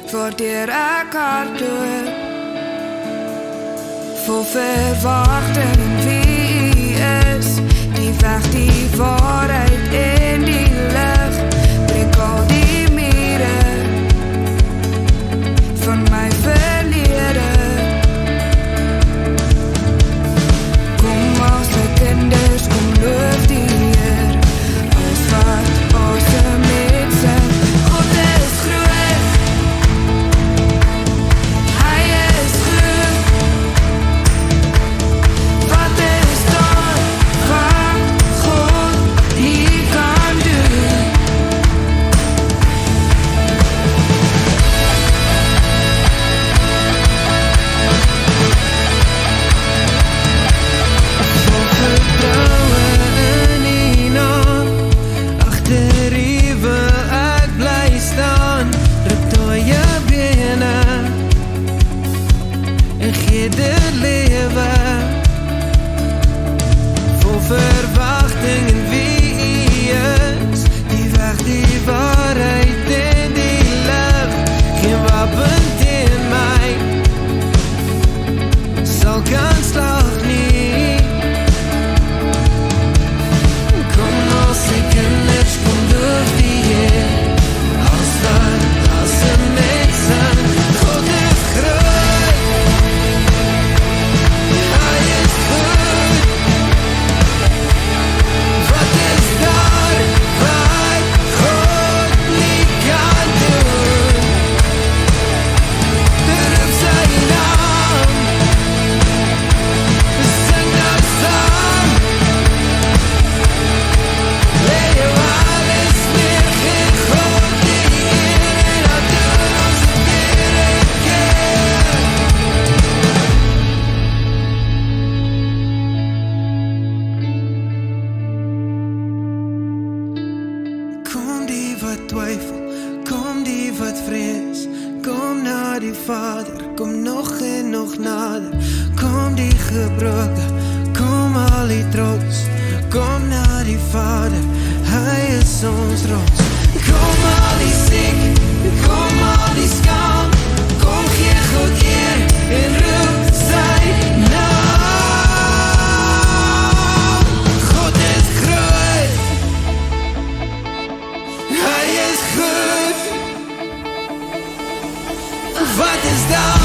Waardeer ek hardloop, vol verwagting in wie U is. Die weg, die waarheid en die lig, breek al die mure van my verlede. Kom as die kinders, kom loof die Heer, as wat asem met sing. God is groot, Hy is groot. Wat is daar wat God nie kan doen? Vol vertroue in U naam, agter U wil ek bly staan. Ruk dooie bene en gee dit lewe, vol verwagting in wie U is. Die weg, die waarheid en die lig, geen wapen teen my sal kan slag nie. Kom als die kinders, kom loof die Heer, als wat asem met sing. God is groot, Hy is goed. Wat is daar wat God nie kan doen? Roep sy naam, sing nou saam. Lê jou alles neer, gee God die eer, en dan doen ons het weer een keer. Kom die wat twyfel, kom die wat vrees, kom na die Vader, kom nog en nog nader. Kom die gebroke, kom al die trots, kom na die Vader, Hy is ons rots. Kom al die siek, kom al die skaam, kom gee God eer en roep sy naam. God is groot, Hy is goed. Wat is daar